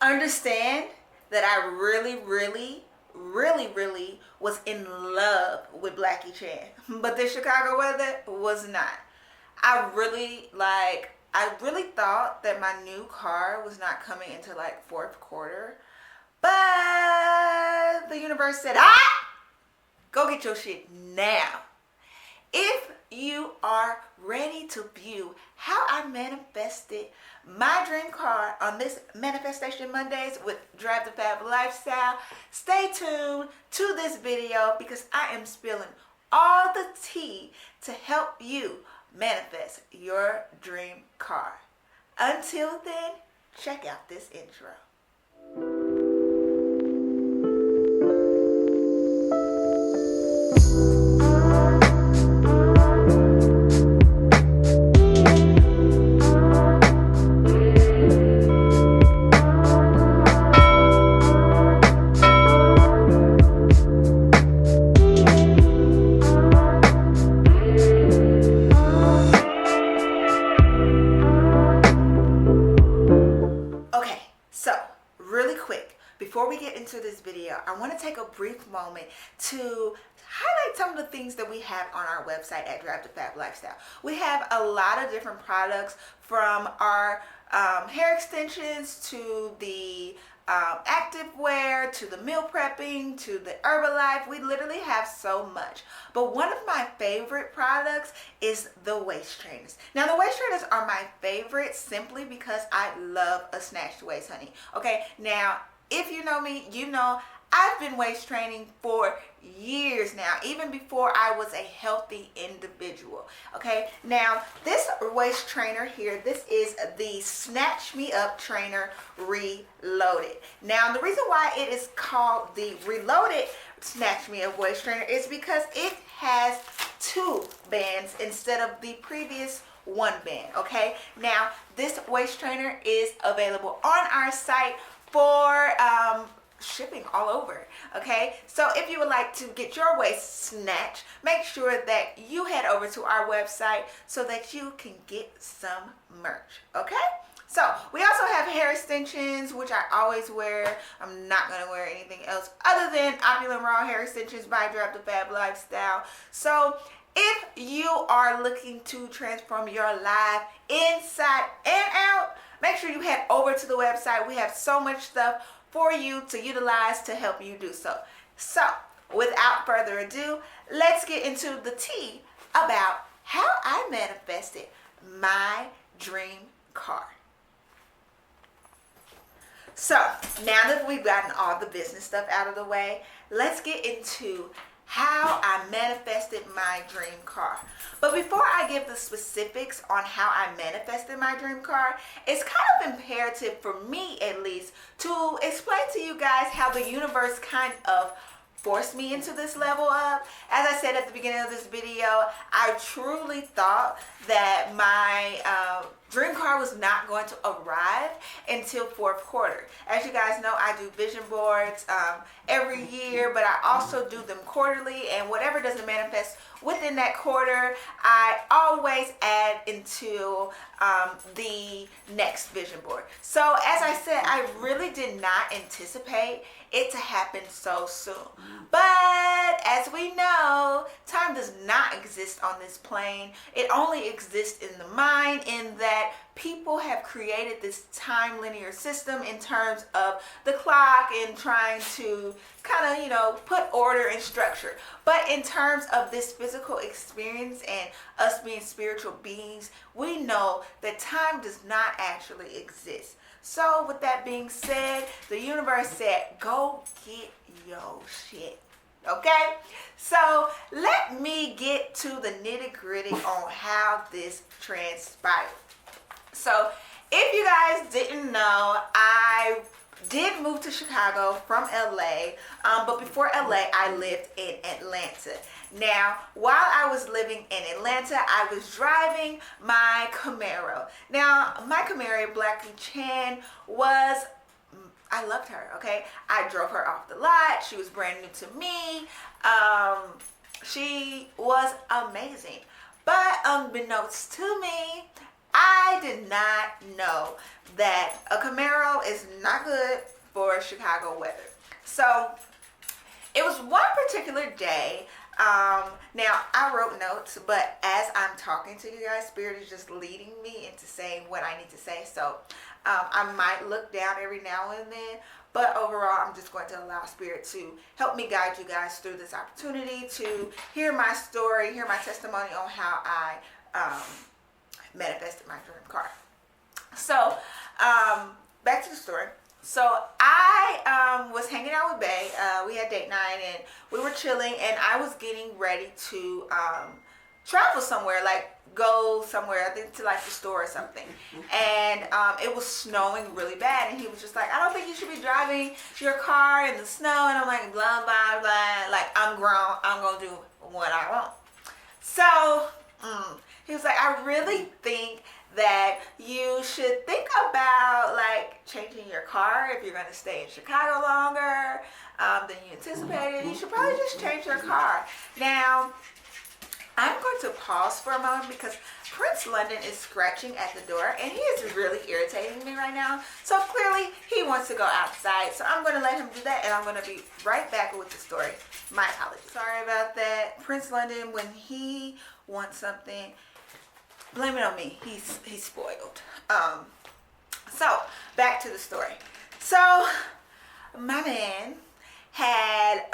Understand that I really was in love with Blackie Chan, but the Chicago weather was not. I really thought that my new car was not coming into like fourth quarter, but the universe said, go get your shit now. If you are ready to view how I manifested my dream car on this Manifestation Mondays with Drive the Fab Lifestyle, stay tuned to this video because I am spilling all the tea to help you manifest your dream car. Until then, check out this intro. Before we get into this video, I want to take a brief moment to highlight some of the things that we have on our website at Drive the Fab Lifestyle. We have a lot of different products, from our hair extensions to the active wear to the meal prepping to the Herbalife. We literally have so much. But one of my favorite products is the waist trainers. Now, the waist trainers are my favorite simply because I love a snatched waist, honey. Okay, now if you know me, you know I've been waist training for years now, even before I was a healthy individual. Okay, now this waist trainer here, this is the Snatch Me Up Trainer Reloaded. Now, the reason why it is called the Reloaded Snatch Me Up Waist Trainer is because it has 2 bands instead of the previous 1 band. Okay, now this waist trainer is available on our site for shipping all over. Okay, so if you would like to get your waist snatched, make sure that you head over to our website so that you can get some merch. Okay, so we also have hair extensions, which I always wear. I'm not going to wear anything else other than Opulent Raw Hair Extensions by Drive the Fab Lifestyle. So if you are looking to transform your life inside and out, make sure you head over to the website. We have so much stuff for you to utilize to help you do so. So, without further ado, let's get into the tea about how I manifested my dream car. So, now that we've gotten all the business stuff out of the way, let's get into how I manifested my dream car. But before I give the specifics on how I manifested my dream car, it's kind of imperative for me, at least, to explain to you guys how the universe kind of forced me into this level up. As I said at the beginning of this video, I truly thought that my dream car was not going to arrive until fourth quarter. As you guys know, I do vision boards every year, but I also do them quarterly, and whatever doesn't manifest within that quarter, I always add into the next vision board. So as I said, I really did not anticipate it to happen so soon. But as we know, time does not exist on this plane. It only exists in the mind, in that people have created this time linear system in terms of the clock and trying to kind of, you know, put order and structure. But in terms of this physical experience and us being spiritual beings, we know that time does not actually exist. So with that being said, the universe said, go get your shit. Okay, so let me get to the nitty-gritty on how this transpired. So if you guys didn't know, I did move to Chicago from LA, but before LA, I lived in Atlanta. Now, while I was living in Atlanta, I was driving my Camaro. Now, my Camaro, Blackie Chan, I loved her, okay? I drove her off the lot. She was brand new to me. She was amazing. But unbeknownst to me, I did not know that a Camaro is not good for Chicago weather. So it was one particular day. Now I wrote notes, but as I'm talking to you guys, Spirit is just leading me into saying what I need to say. So I might look down every now and then, but overall, I'm just going to allow Spirit to help me guide you guys through this opportunity to hear my story, hear my testimony on how I manifested my dream car. So back to the story. So I was hanging out with Bae. We had date night and we were chilling, and I was getting ready to travel somewhere, like go somewhere, I think to like the store or something. And it was snowing really bad, and he was just like, I don't think you should be driving your car in the snow. And I'm like, blah, blah, blah. Like, I'm grown. I'm going to do what I want. So he was like, I really think that you should think about like changing your car if you're going to stay in Chicago longer than you anticipated. You should probably just change your car. Now, I'm going to pause for a moment because Prince London is scratching at the door and he is really irritating me right now. So clearly he wants to go outside. So I'm going to let him do that, and I'm going to be right back with the story. My apologies. Sorry about that. Prince London, when he wants something, blame it on me. He's spoiled. So back to the story. So my man had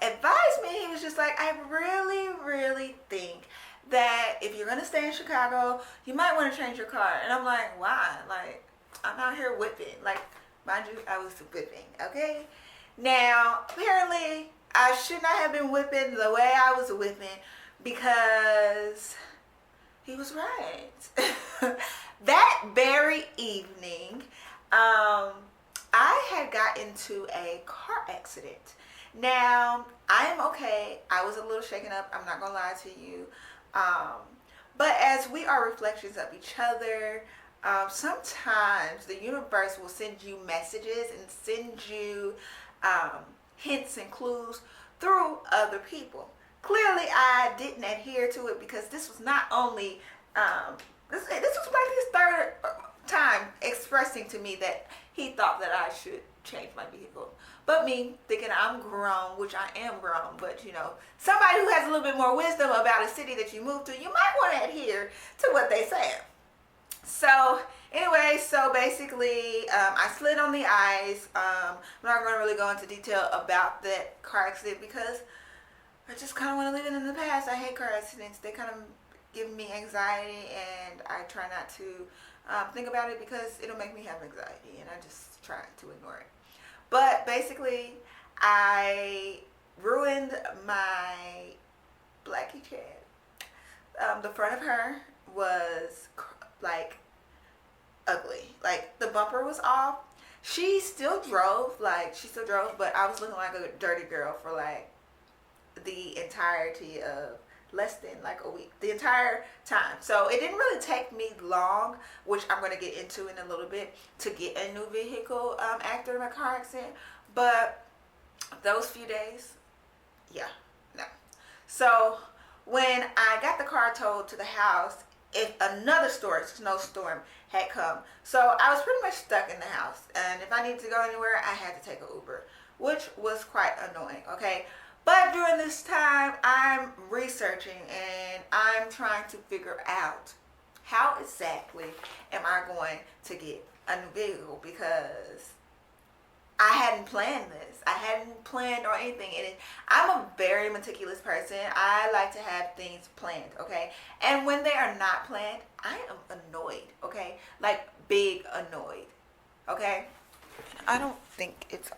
advised me. He was just like, I really think that if you're gonna stay in Chicago, you might want to change your car. And I'm like, why? Like, I'm out here whipping. Like, mind you, I was whipping. Okay. Now apparently I should not have been whipping the way I was whipping because he was right. That very evening, I had got into a car accident. Now, I am okay. I was a little shaken up. I'm not going to lie to you. But as we are reflections of each other, sometimes the universe will send you messages and send you hints and clues through other people. Clearly, I didn't adhere to it because this was not only, this was like his third time expressing to me that he thought that I should change my vehicle. But me thinking I'm grown, which I am grown, but you know, somebody who has a little bit more wisdom about a city that you moved to, you might want to adhere to what they say. So anyway, so basically, I slid on the ice. I'm not going to really go into detail about that car accident because I just kind of want to leave it in the past. I hate car accidents. They kind of give me anxiety, and I try not to think about it because it'll make me have anxiety, and I just try to ignore it. But basically, I ruined my Blackie Chad. The front of her was like ugly. Like, the bumper was off. She still drove, but I was looking like a dirty girl for like the entirety of less than like a week, the entire time. So it didn't really take me long, which I'm going to get into in a little bit, to get a new vehicle after my car accident. But those few days, yeah, no. So when I got the car towed to the house, if another snowstorm had come, so I was pretty much stuck in the house, and if I needed to go anywhere, I had to take an Uber, which was quite annoying. Okay. But during this time, I'm researching and I'm trying to figure out how exactly am I going to get a new vehicle, because I hadn't planned this. I hadn't planned or anything. And I'm a very meticulous person. I like to have things planned, okay? And when they are not planned, I am annoyed, okay? Like, big annoyed, okay? I don't think it's...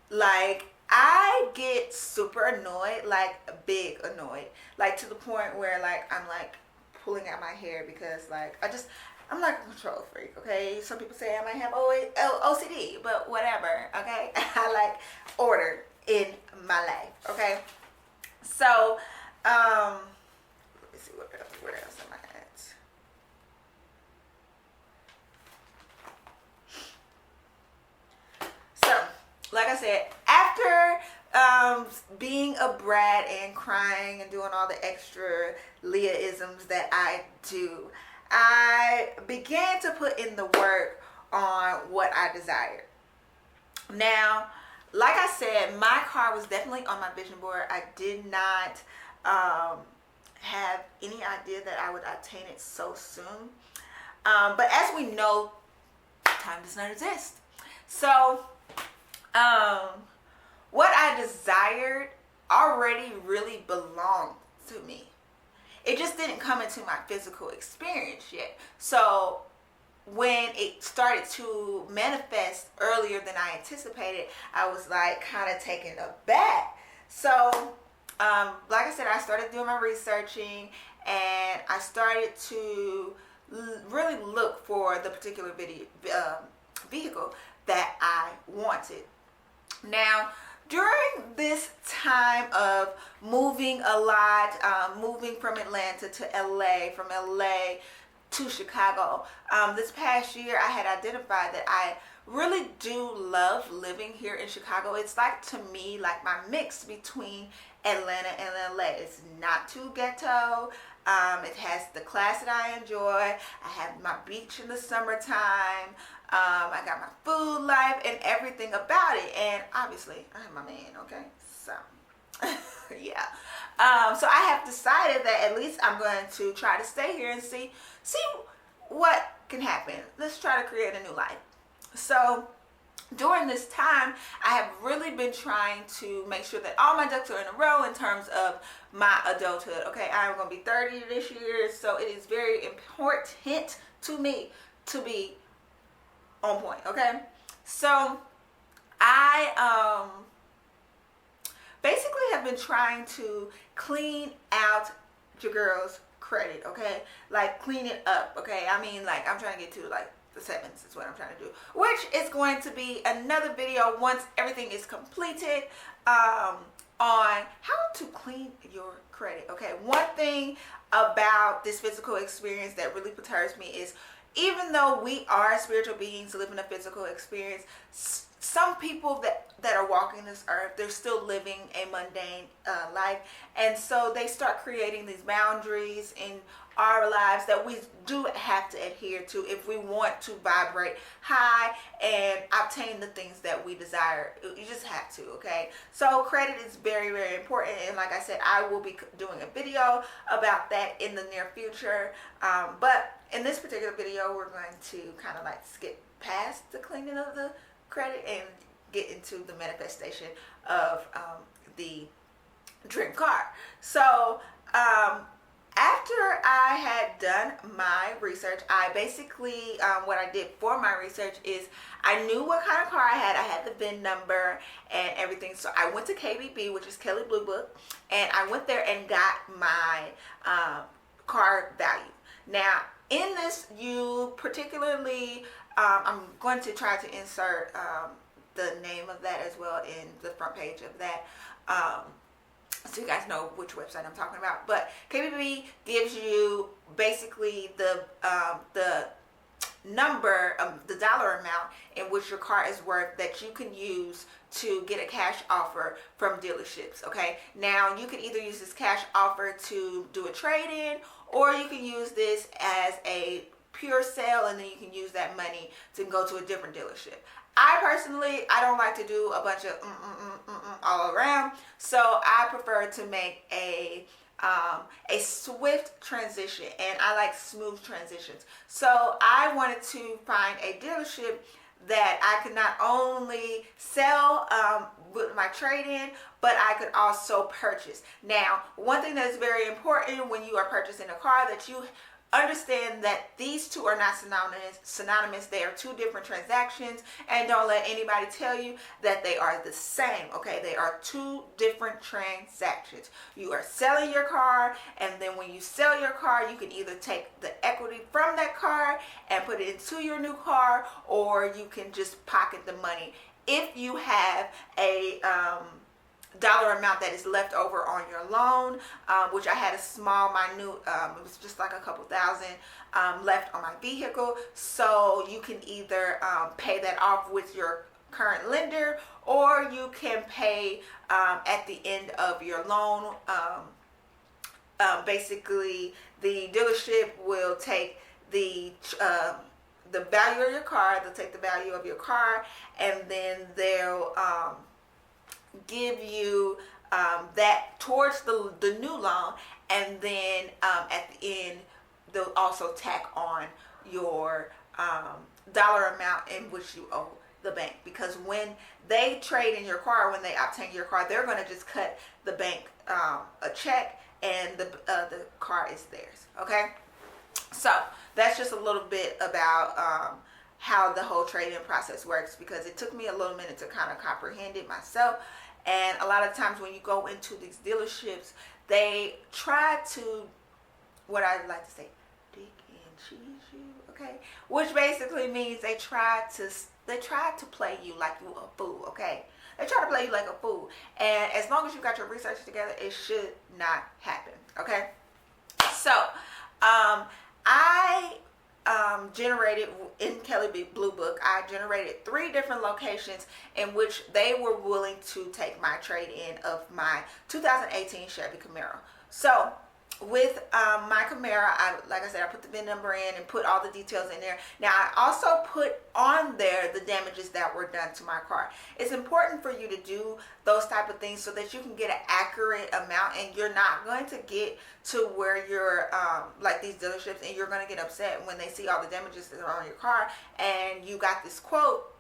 Like, I get super annoyed, like big annoyed, like to the point where like I'm like pulling out my hair because like I'm like a control freak, okay? Some people say I might have OCD, but whatever, okay? I like order in my life, okay? So, let me see where else am I at? So, like I I said, after being a brat and crying and doing all the extra Leah-isms that I do, I began to put in the work on what I desired. Now, like I said, my car was definitely on my vision board. I did not have any idea that I would attain it so soon. But as we know, time does not exist. So, what I desired already really belonged to me. It just didn't come into my physical experience yet. So when it started to manifest earlier than I anticipated, I was like kind of taken aback. So like I said, I started doing my researching, and I started to really look for the particular vehicle that I wanted. Now, during this time of moving a lot, moving from Atlanta to LA, from LA to Chicago, this past year I had identified that I really do love living here in Chicago. It's like, to me, like my mix between Atlanta and LA. It's not too ghetto. It has the class that I enjoy. I have my beach in the summertime. I got my food life and everything about it. And obviously, I have my man, okay? So, yeah. So I have decided that at least I'm going to try to stay here and see what can happen. Let's try to create a new life. So during this time, I have really been trying to make sure that all my ducks are in a row in terms of my adulthood. Okay, I'm going to be 30 this year, so it is very important to me to be on point. Okay, so I basically have been trying to clean out your girl's credit. Okay, like clean it up. Okay, I mean, like I'm trying to get to like the sevens is what I'm trying to do, which is going to be another video once everything is completed, on how to clean your credit. Okay, one thing about this physical experience that really perturbs me is, even though we are spiritual beings living a physical experience, some people that are walking this earth, they're still living a mundane life, and so they start creating these boundaries in our lives that we do have to adhere to if we want to vibrate high and obtain the things that we desire. You just have to. Okay, so credit is very, very important, and like I said, I will be doing a video about that in the near future, but in this particular video, we're going to kind of like skip past the cleaning of the credit and get into the manifestation of the dream car. So after I had done my research, I basically, what I did for my research is I knew what kind of car I had. I had the VIN number and everything. So I went to KBB, which is Kelly Blue Book, and I went there and got my car value. Now, in this, you particularly, I'm going to try to insert the name of that as well in the front page of that, so you guys know which website I'm talking about. But KBB gives you basically the number, the dollar amount in which your car is worth that you can use to get a cash offer from dealerships. Okay, now you can either use this cash offer to do a trade-in, or you can use this as a pure sale, and then you can use that money to go to a different dealership. I personally, I don't like to do a bunch of all around, so I prefer to make a swift transition, and I like smooth transitions. So I wanted to find a dealership that I could not only sell with my trade-in, but I could also purchase. Now, one thing that is very important when you are purchasing a car, that you understand that these two are not synonymous. They are two different transactions, and don't let anybody tell you that they are the same. Okay, they are two different transactions. You are selling your car, and then when you sell your car, you can either take the equity from that car and put it into your new car, or you can just pocket the money if you have a dollar amount that is left over on your loan, which I had a small, minute, it was just like a couple thousand left on my vehicle. So you can either pay that off with your current lender, or you can pay at the end of your loan. Basically, the dealership will take the value of your car. They'll take the value of your car, and then they'll give you that towards the new loan, and then at the end they'll also tack on your dollar amount in which you owe the bank. Because when they trade in your car, when they obtain your car, they're going to just cut the bank a check, and the car is theirs. Okay, so that's just a little bit about how the whole trade-in process works, because it took me a little minute to kind of comprehend it myself. And a lot of times when you go into these dealerships, they try to, what I like to say, dick and cheese you, okay? Which basically means they try to play you like you a fool, okay? They try to play you like a fool. And as long as you got your research together, it should not happen, okay? So, I generated in Kelley Blue Book, I generated 3 different locations in which they were willing to take my trade-in of my 2018 Chevy Camaro. So with my Camaro, like I said, I put the VIN number in and put all the details in there. Now I also put on there the damages that were done to my car. It's important for you to do those type of things so that you can get an accurate amount, and you're not going to get to where you're like these dealerships, and you're going to get upset when they see all the damages that are on your car and you got this quote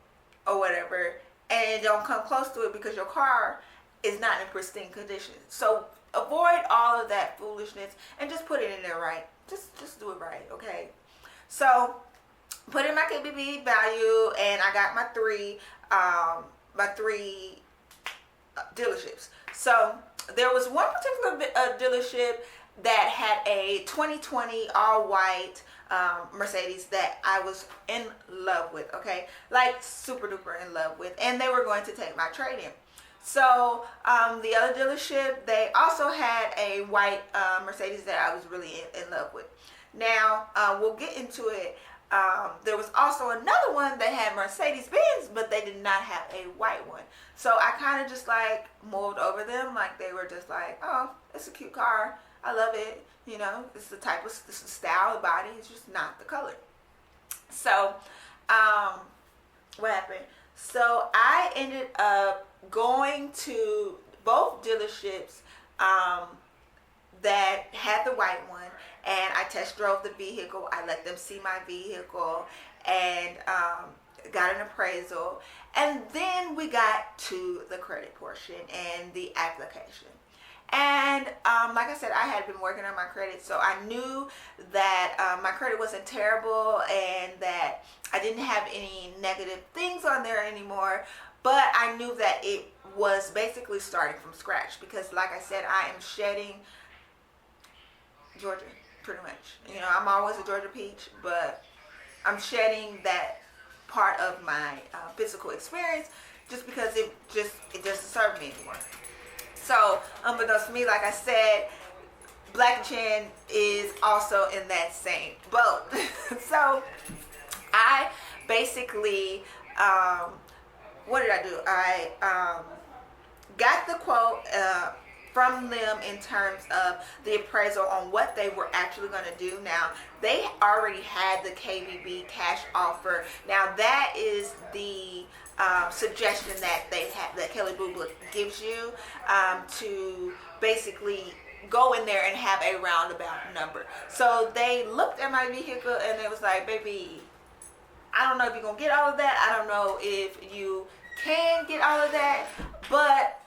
or whatever, and it don't come close to it because your car is not in pristine condition. So avoid all of that foolishness and just put it in there right. Just do it right, okay? So put in my KBB value, and I got my three dealerships. So there was one particular dealership that had a 2020 all white Mercedes that I was in love with, okay? Like super duper in love with, and they were going to take my trade-in. So the other dealership, they also had a white Mercedes that I was really in love with. Now, we'll get into it. There was also another one that had Mercedes-Benz, but they did not have a white one. So I kind of just like moved over them, like they were just like, oh, it's a cute car. I love it. You know, it's the style of body. It's just not the color. So what happened? So I ended up going to both dealerships that had the white one, and I test drove the vehicle. I let them see my vehicle and got an appraisal, and then we got to the credit portion and the application. And like I said, I had been working on my credit, so I knew that my credit wasn't terrible and that I didn't have any negative things on there anymore. But I knew that it was basically starting from scratch, because like I said, I am shedding Georgia, pretty much. You know, I'm always a Georgia peach, but I'm shedding that part of my physical experience just because it doesn't serve me anymore. So, unbeknownst to me, like I said, Black Chin is also in that same boat. So, I basically, what did I do? I got the quote from them in terms of the appraisal on what they were actually going to do. Now, they already had the KBB cash offer. Now, that is the suggestion that that Kelley Blue Book gives you to basically go in there and have a roundabout number. So they looked at my vehicle and they was like, baby, I don't know if you're gonna get all of that. I don't know if you can get all of that, but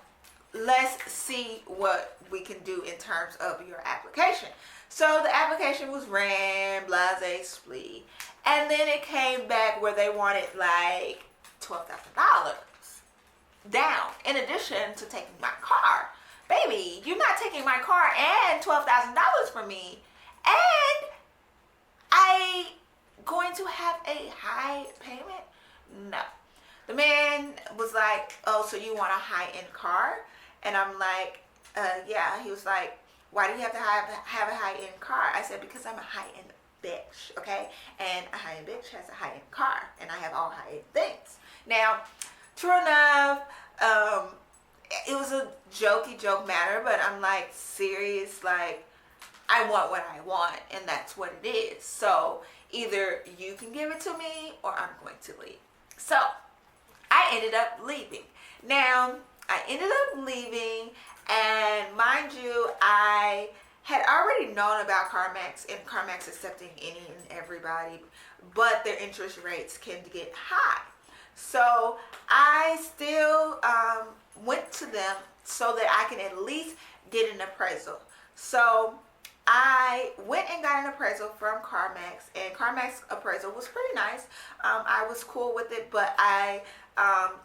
let's see what we can do in terms of your application. So the application was ran, blase, split, and then it came back where they wanted like $12,000 down, in addition to taking my car. Baby, you're not taking my car and $12,000 from me, and I going to have a high payment? No. The man was like, oh, so you want a high-end car? And I'm like, yeah. He was like, why do you have to have a high-end car? I said, because I'm a high-end bitch, okay? And a high-end bitch has a high-end car, and I have all high-end things. Now, true enough, it was a jokey joke matter, but I'm like serious, like I want what I want, and that's what it is. So either you can give it to me or I'm going to leave. So I ended up leaving. Now, I ended up leaving, and mind you, I had already known about CarMax and CarMax accepting any and everybody, but their interest rates can get high. So I still went to them so that I can at least get an appraisal. So I went and got an appraisal from CarMax, and CarMax appraisal was pretty nice. I was cool with it, but I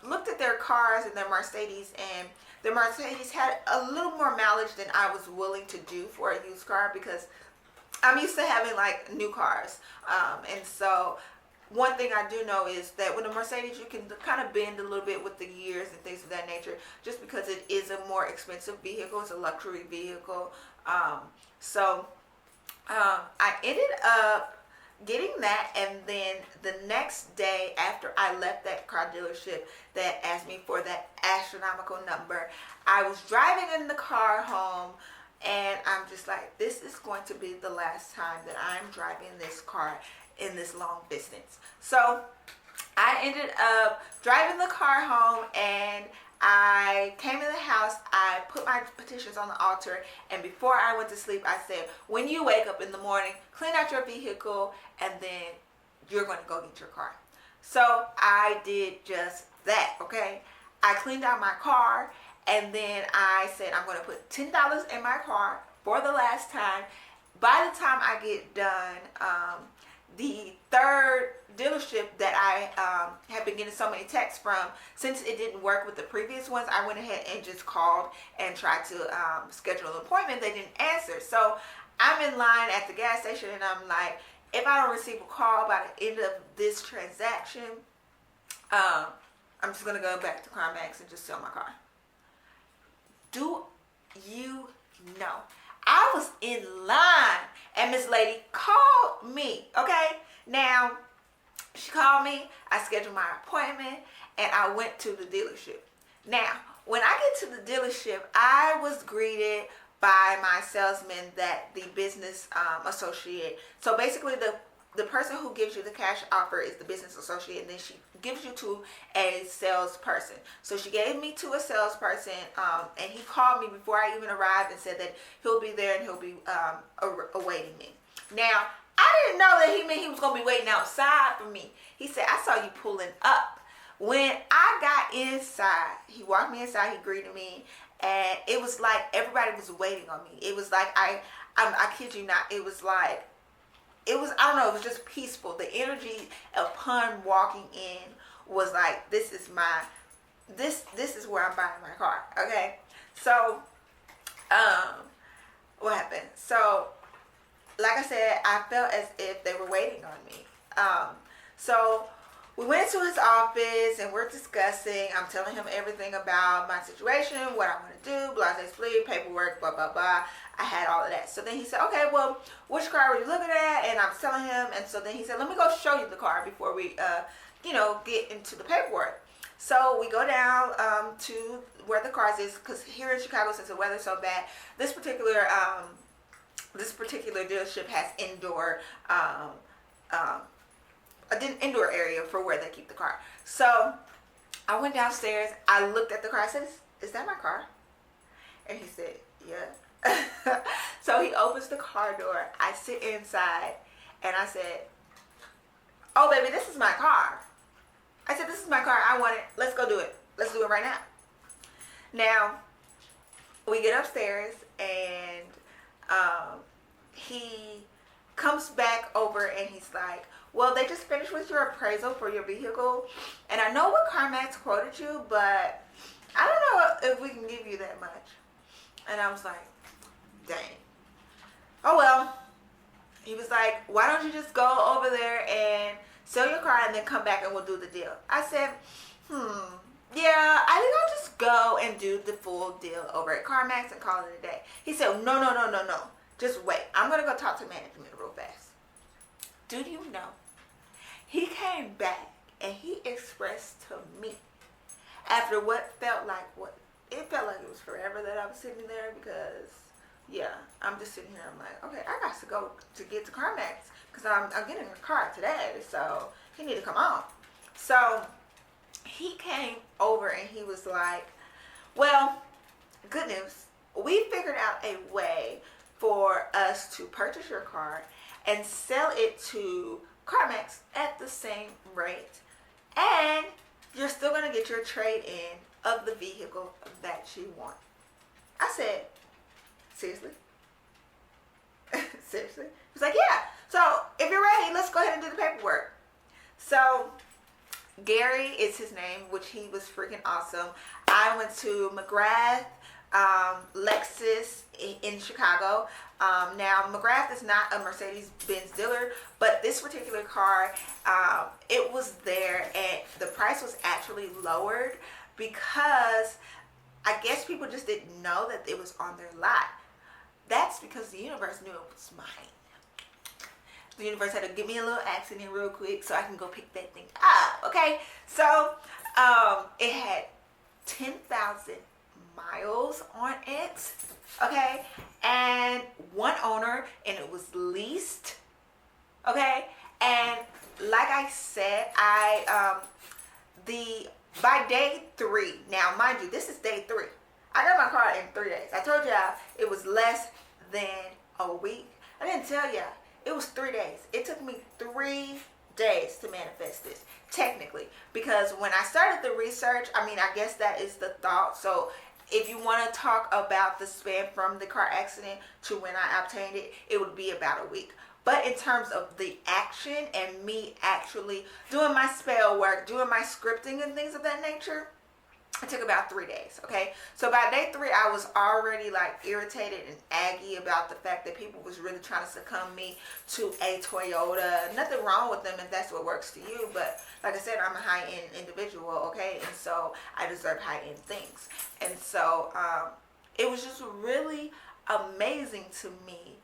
looked at their cars and their Mercedes, and the Mercedes had a little more mileage than I was willing to do for a used car, because I'm used to having like new cars. And so one thing I do know is that with a Mercedes, you can kind of bend a little bit with the years and things of that nature, just because it is a more expensive vehicle. It's a luxury vehicle. So I ended up getting that, and then the next day after I left that car dealership that asked me for that astronomical number, I was driving in the car home, and I'm just like, this is going to be the last time that I'm driving this car in this long distance. So I ended up driving the car home, and I came in the house, I put my petitions on the altar, and before I went to sleep, I said, when you wake up in the morning, clean out your vehicle, and then you're going to go get your car. So I did just that, okay? I cleaned out my car, and then I said, I'm going to put $10 in my car for the last time. By the time I get done, the third dealership that I have been getting so many texts from, since it didn't work with the previous ones, I went ahead and just called and tried to schedule an appointment. They didn't answer. So I'm in line at the gas station, and I'm like, if I don't receive a call by the end of this transaction, I'm just going to go back to CarMax and just sell my car. Do you know? I was in line, and Miss Lady called me, okay? Now, she called me, I scheduled my appointment, and I went to the dealership. Now, when I get to the dealership, I was greeted by my salesman, that the business associate. So basically, the person who gives you the cash offer is the business associate, and then she gives you to a salesperson. So she gave me to a salesperson, and he called me before I even arrived and said that he'll be there and he'll be awaiting me. Now, I didn't know that he meant he was going to be waiting outside for me. He said, I saw you pulling up. When I got inside, he walked me inside, he greeted me, and it was like everybody was waiting on me. It was like, I kid you not, it was like, it was, I don't know, it was just peaceful. The energy upon walking in was like, this is where I'm buying my car, okay? So, what happened? So, like I said, I felt as if they were waiting on me. So we went to his office, and we're discussing. I'm telling him everything about my situation, what I want to do, blase split, paperwork, blah, blah, blah. I had all of that. So then he said, okay, well, which car were you looking at? And I'm telling him. And so then he said, let me go show you the car before we, get into the paperwork. So we go down to where the cars is, because here in Chicago, since the weather's so bad, this particular dealership has indoor indoor area for where they keep the car. So I went downstairs, I looked at the car, I said, is that my car? And he said, yeah. So he opens the car door, I sit inside, and I said, oh baby, this is my car. I said, this is my car, I want it, let's go do it. Let's do it right now. Now, we get upstairs, and he comes back over, and he's like, well, they just finished with your appraisal for your vehicle, and I know what CarMax quoted you, but I don't know if we can give you that much. And I was like, dang. Oh well. He was like, why don't you just go over there and sell your car and then come back and we'll do the deal. I said, yeah, I think I'll just go and do the full deal over at CarMax and call it a day. He said, no. Just wait. I'm going to go talk to management real fast. Do you know? He came back and he expressed to me after what felt like it felt like it was forever that I was sitting there, because yeah, I'm just sitting here. I'm like, okay, I got to go to get to CarMax because I'm getting a car today, so he need to come on. So he came over and he was like, well, good news. We figured out a way for us to purchase your car and sell it to CarMax at the same rate. And you're still going to get your trade-in of the vehicle that you want. I said, seriously? Seriously? He was like, yeah. So if you're ready, let's go ahead and do the paperwork. So Gary is his name, which he was freaking awesome. I went to McGrath, Lexus in Chicago. Now McGrath is not a Mercedes-Benz dealer, but this particular car, it was there, and the price was actually lowered because I guess people just didn't know that it was on their lot. That's because the universe knew it was mine. The universe had to give me a little accident real quick so I can go pick that thing up, okay? So, it had 10,000 miles on it, okay? And one owner, and it was leased, okay? And like I said, by day 3, now mind you, this is day 3. I got my car in 3 days. I told y'all it was less than a week. I didn't tell y'all. It was 3 days. It took me 3 days to manifest this, technically. Because when I started the research, I mean, I guess that is the thought. So if you want to talk about the span from the car accident to when I obtained it, it would be about a week. But in terms of the action and me actually doing my spell work, doing my scripting and things of that nature, it took about 3 days, okay? So by day 3, I was already like irritated and aggy about the fact that people was really trying to succumb me to a Toyota. Nothing wrong with them if that's what works to you, but like I said, I'm a high-end individual, okay? And so I deserve high-end things. And so it was just really amazing to me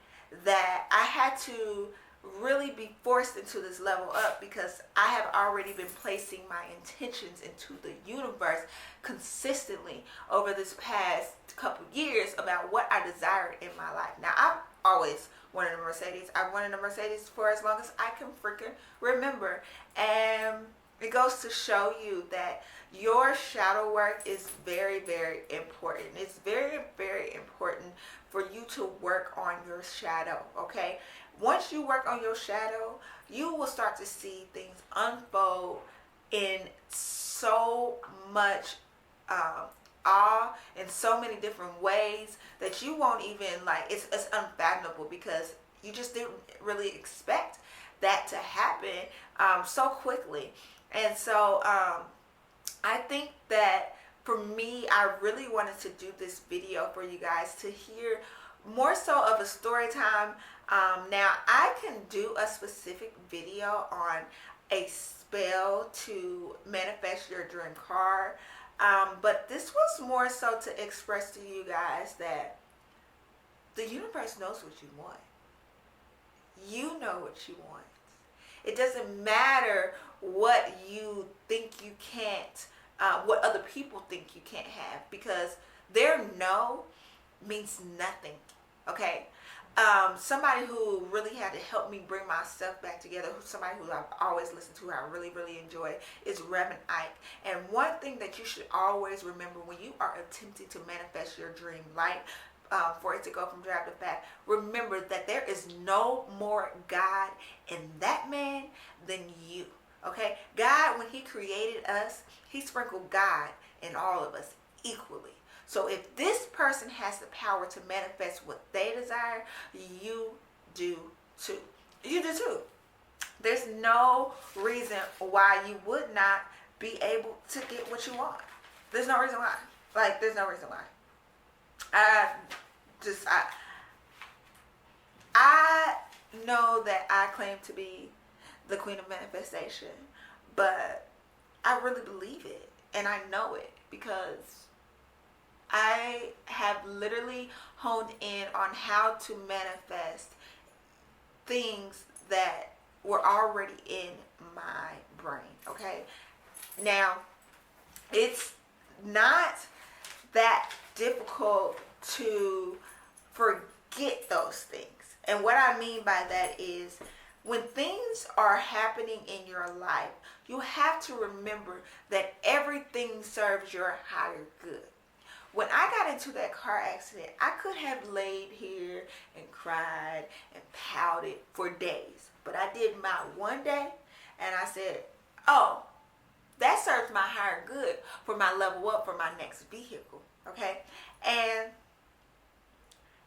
that I had to really be forced into this level up, because I have already been placing my intentions into the universe consistently over this past couple years about what I desired in my life. Now, I've always wanted a Mercedes. I've wanted a Mercedes for as long as I can freaking remember. And it goes to show you that your shadow work is very, very important. It's very, very important for you to work on your shadow, okay? Once you work on your shadow, you will start to see things unfold in so much awe, in so many different ways that you won't even it's unfathomable, because you just didn't really expect that to happen so quickly. And so I think that for me, I really wanted to do this video for you guys to hear more so of a story time. Now, I can do a specific video on a spell to manifest your dream car, but this was more so to express to you guys that the universe knows what you want. You know what you want. It doesn't matter what you think you can't, what other people think you can't have, because their no means nothing, okay? Somebody who really had to help me bring my stuff back together, somebody who I've always listened to, I really, really enjoy, is Reverend Ike. And one thing that you should always remember when you are attempting to manifest your dream life, for it to go from drab to fat, remember that there is no more God in that man than you, okay? God, when he created us, he sprinkled God in all of us equally. So if this person has the power to manifest what they desire, you do too. You do too. There's no reason why you would not be able to get what you want. There's no reason why. There's no reason why. I know that I claim to be the queen of manifestation, but I really believe it, and I know it because I have literally honed in on how to manifest things that were already in my brain, okay? Now, it's not that difficult to forget those things. And what I mean by that is, when things are happening in your life, you have to remember that everything serves your higher good. When I got into that car accident, I could have laid here and cried and pouted for days. But I did my one day, and I said, oh, that serves my higher good for my level up for my next vehicle. Okay? And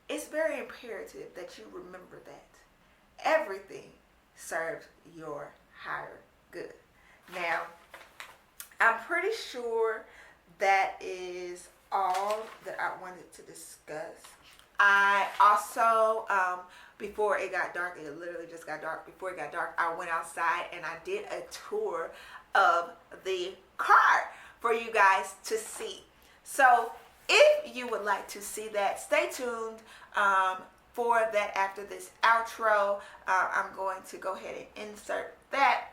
it's very imperative that you remember that everything serves your higher good. Now, I'm pretty sure that is all that I wanted to discuss. I also, before it got dark, it literally just got dark. Before it got dark, I went outside and I did a tour of the car for you guys to see. So if you would like to see that, stay tuned for that after this outro. I'm going to go ahead and insert that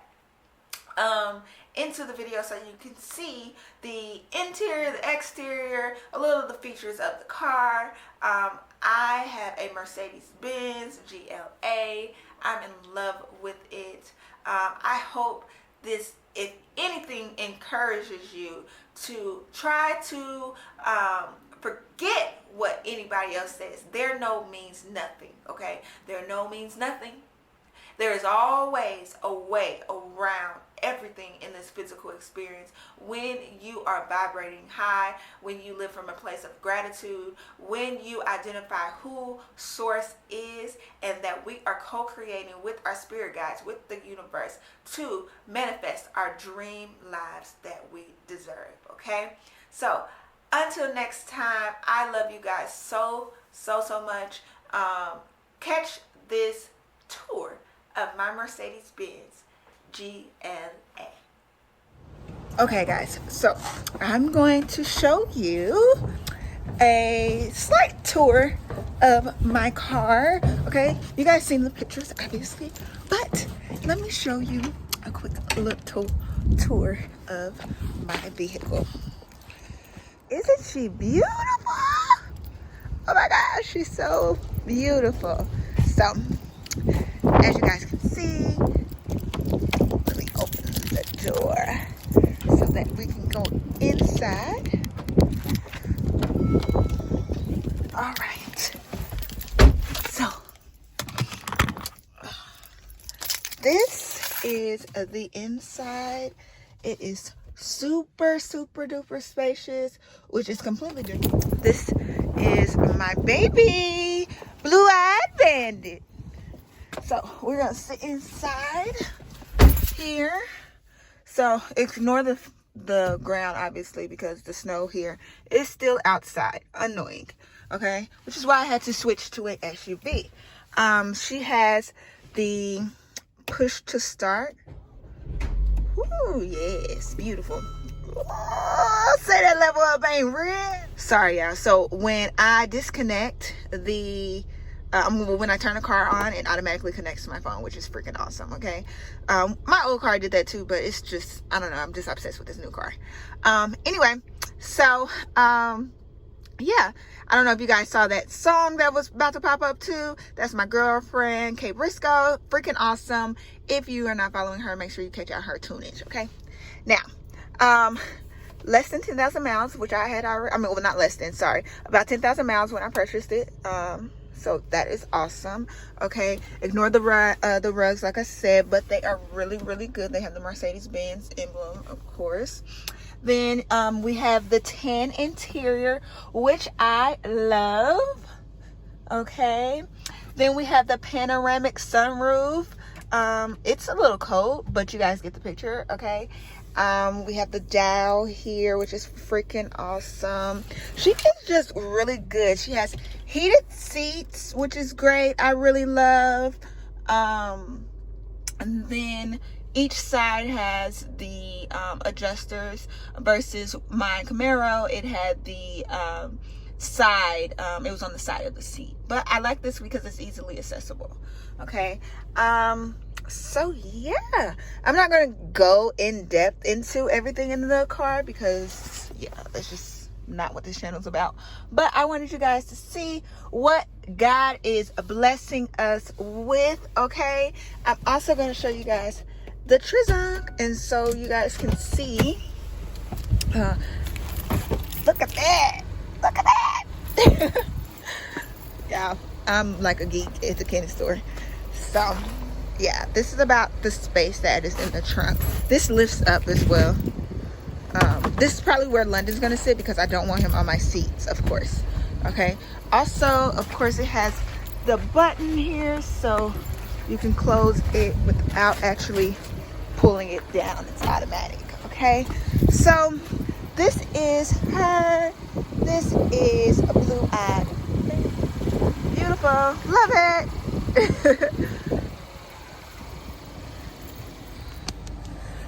into the video so you can see the interior, the exterior, a little of the features of the car. I have a Mercedes-Benz GLA. I'm in love with it. I hope this, if anything, encourages you to try to forget what anybody else says. Their no means nothing, okay? Their no means nothing. There is always a way around everything in this physical experience when you are vibrating high, when you live from a place of gratitude, when you identify who Source is, and that we are co-creating with our spirit guides, with the universe, to manifest our dream lives that we deserve, okay? So until next time, I love you guys so much. Catch this tour of my Mercedes-Benz GLA. Okay guys, so I'm going to show you a slight tour of my car. Okay, you guys seen the pictures obviously, but let me show you a quick little tour of my vehicle. Isn't she beautiful? Oh my gosh, she's so beautiful. So as you guys can see, let me open the door so that we can go inside. All right. So, this is the inside. It is super duper spacious, which is completely different. This is my baby, Blue-Eyed Bandit. So we're gonna sit inside here. So ignore the ground obviously, because the snow here is still outside. Annoying. Okay, which is why I had to switch to an SUV. She has the push to start. Ooh, yes, beautiful. Oh, say that level up ain't real. Sorry y'all. So when I disconnect the when I turn the car on, it automatically connects to my phone, which is freaking awesome. Okay, my old car did that too, but it's just, I don't know, I'm just obsessed with this new car. Anyway, so yeah, I don't know if you guys saw that song that was about to pop up too. That's my girlfriend Kay Briscoe, freaking awesome. If you are not following her, make sure you catch out her tunage. Okay, now less than 10,000 miles, which I had already, I mean, well, not less than, sorry, about 10,000 miles when I purchased it. So that is awesome. Okay, ignore the rugs, like I said, but they are really good. They have the Mercedes-Benz emblem, of course. Then we have the tan interior, which I love. Okay, then we have the panoramic sunroof. It's a little cold, but you guys get the picture. Okay, we have the dial here, which is freaking awesome. She is just really good. She has heated seats, which is great. I really love. And then each side has the adjusters, versus my Camaro, it had the side, it was on the side of the seat. But I like this because it's easily accessible. Okay, so yeah, I'm not gonna go in depth into everything in the car because yeah, that's just not what this channel's about. But I wanted you guys to see what God is blessing us with, okay? I'm also going to show you guys the Trizunk, and so you guys can see. Look at that. Look at that. Yeah, I'm like a geek at the candy store. So, yeah, this is about the space that is in the trunk. This lifts up as well. This is probably where London's gonna sit because I don't want him on my seats, of course. Okay. Also, of course, it has the button here, so you can close it without actually pulling it down. It's automatic. Okay. So this is her. This is a blue-eyed. Beautiful. Love it.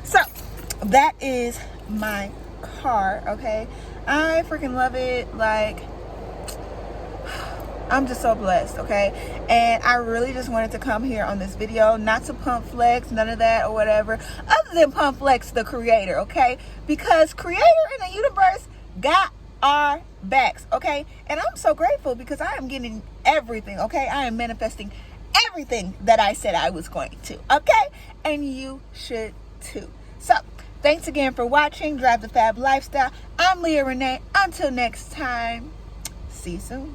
So that is my car, okay? I freaking love it. Like, I'm just so blessed, okay? And I really just wanted to come here on this video, not to pump flex, none of that or whatever, other than pump flex the creator, okay? Because creator in the universe got our backs, okay? And I'm so grateful because I am getting everything, okay? I am manifesting everything that I said I was going to, okay? And you should too. So thanks again for watching Drive the Fab Lifestyle. I'm Leah Renee. Until next time, see you soon.